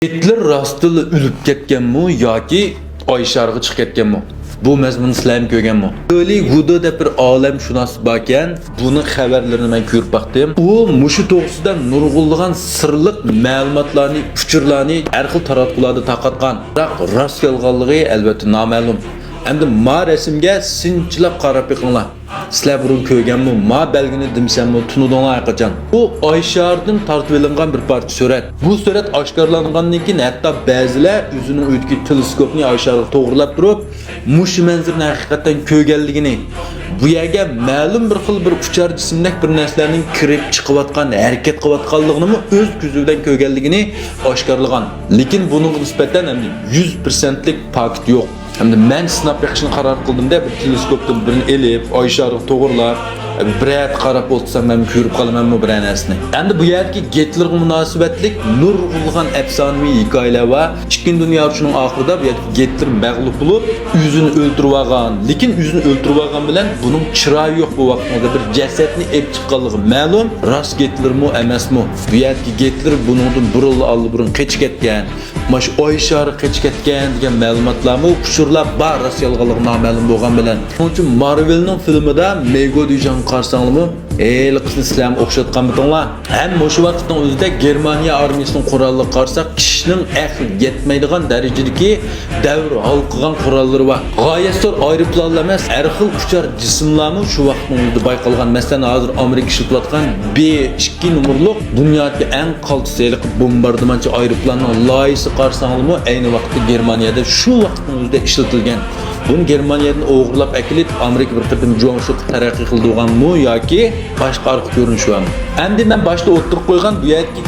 Hitler rastlı ölüp ketkenmi yoki oy sharg'i chiqib ketganmi? Bu mazmun sizlar ko'rganmi? Hollywoodda deb bir olamshunos bor ekan, buni xabarlarini men ko'rib baqdim. U mushu to'g'risida nurg'unlagan sirliq ma'lumotlarni, uchurlarni har xil taratqularda taqatgan. Biroq rost kelganligi albatta noma'lum. Endi ma rasmga sinchilab qarab yiqinglar. Sizlar burun ko'rganmi? Ma belgini dimsanmi? Tunudinglar qachon? Bu Oyshardan tortib olingan bir parcha surat. Bu surat oshkorlangandan keyin hatto ba'zilar o'zining o'tki teleskopni Oysharga to'g'rilab turib, mush manzarani haqiqatan ko'rganligini, bu yerga ma'lum bir xil bir uchar jismlik bir narsalarning kirib chiqayotgan, harakat qilayotganligini o'z ko'zi bilan ko'rganligini oshkorlagan. Lekin buning nisbatan endi 100%lik fakt yo'q. Hem de men sinab beqishni qaror qildim da bir teleskopdan birini elib, oy sharg'i to'g'rilab, birat qarab o'tsam men ko'rib qolamanmi bir narsani. Endi bu yerki Hitlerga munosabatlik nurg'ulg'an afsonaviy hikoyalar va Ikkinchi dunyo urushining oxirida bu yerda Hitler mag'lub bo'lib, o'zini o'ldirib olgan. Lekin o'zini o'ldirib olgan bilan buning chiroyi yo'q bu vaqtda bir jasadni olib chiqqanligi ma'lum. Rost Hitlermi emasmi? Bu yerda Hitler buningdan burun qochib ketgan. Mash oy sharg'i qochib ketgan degan ma'lumotlarni ushurlab bar yolg'onligi noma'lum bo'lgan bilan. Shuning uchun Marvelning filmida Mego degan qarsanglarmi? Qizni sizlar o'xshatgan bitinglar. Ham o'sha vaqtning o'zida Germaniya armiyasining qurolli qarsak kishining aqli yetmaydigan darajadagi davr hal qilgan qurollari bor. G'oyatdir aeroplanlar emas, har xil uchar jismlarni shu vaqtning o'zida bayqalgan. Masalan, hozir Amerika ishlatayotgan B2 nomerlik dunyodagi eng qaltisalik bombardimonchi aeroplanning loyihasi qarsanglarmi ayni vaqtda Germaniyada shu vaqtning o'zida ishlatilgan. Bunu Germaniyadan o'g'irlab akilib Amerika bir qatim jo'ngshib taraqqiy qildiganmi yoki boshqa arq ko'rinishi bormi? Endi men boshda o'tirib qo'ygan bu yerki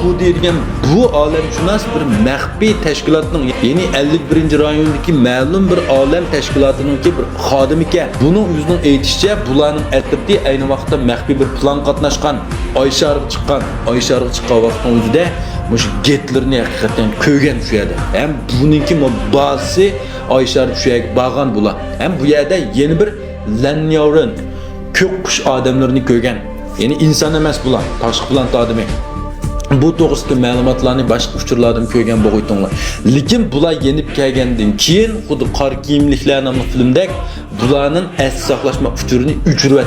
Kodi degan bu olamshunos bir maxfiy tashkilotning, ya'ni 51-rayondagi ma'lum bir olam tashkilotining bir xodimi ekan. Buning o'zining aytishicha, bularning atrofida ayni vaqtda maxfiy bir plan qatnashgan, oy sharg'i chiqqan vaqtning o'zida mush Hitlerni haqiqatan ko'rgan shu yerda. Ham buningki bazasi oy sharg'i shu yerga borgan bular. Ham bu yerda yeni bir Lanyavrin ko'k qush odamlarni ko'rgan. Ya'ni inson emas bular, tashqi plant odami. Bu to'g'risida ma'lumotlarni boshqa uchurlardan ko'rgan bo'g'aytinglar. Lekin bular yenib kelgandan keyin xuddi qor kiyimliklar nomli filmdek bularning asli saqlashma uchurini o'chirib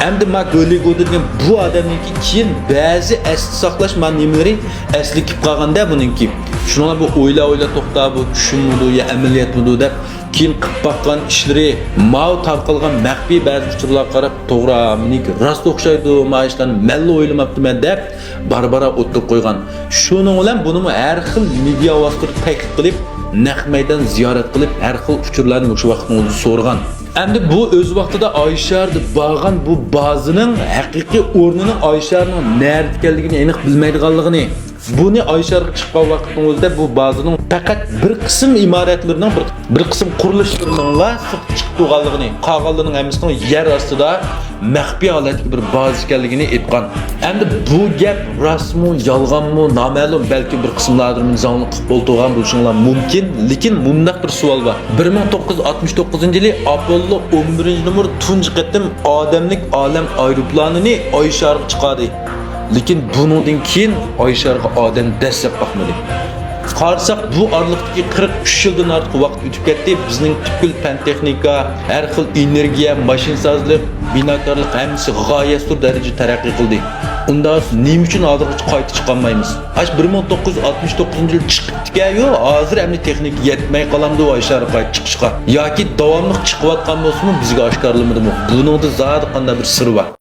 Endi Hollywood degan bu odamniki keyin ba'zi asli saqlashma nimalari asli kelib qolganda buningki. Shuna bu o'yla to'xta bu tushunmudi ya amaliyotmidi deb keyin qilib bakkan ishlari mau tarqalgan maxfiy ba'zi uchurlar qarab to'g'ri meniki rost o'xshaydi, maishlarni malla o'ylamabdiman deb barbara o'tirib qo'ygan. Shuning bilan buni har xil media vositasi taklif qilib, naq maydon ziyorat qilib, har xil uchurlarni shu vaqtda o'zi so'rgan. Endi bu o'z vaqtida Oysharda borgan bu bazining haqiqiy o'rnini Oysharning nerede ekanligini aniq bilmaydiganligini, buni Oysharga chiqqan vaqtning o'zida bu bazining faqat bir qism imoratlarining bir qism qurilishlarining chiqqanligini, qolganlarning hammasini yer ostida maxfiy holatdagi bir bazi ekanligini aytgan. Endi bu gap rostmi, yolg'onmi noma'lum, balki bir qismlardir mizonli qilib o'ltirgan bo'lishinglar mumkin, lekin bundaq bir savol bor. 1969-yili Apollo 11-nomer tunji qatim odamlik olam aeroplanini oy sharg'i chiqardi. Lekin bundan keyin oy sharg'i odam dastlab baxmadi. Qarsak bu aralıktaki 43 yıldan artıq vaqt o'tib ketdi. Bizning tüpkül fan texnika, har xil energiya, mashinsozlik, binokorlik hammasi g'oyatdir darajada taraqqiy qildi. Unda nima uchun hozirgacha qayta chiqolmaymiz? 1969-yil chiqibdi-ku, hozir hamda texnika yetmay qolamdi oy sharg'i chiqishga. Yoki davomli chiqayotgan bo'lsa-mu bizga oshkorlanmadimi? Buningda zot qanday bir sir bor.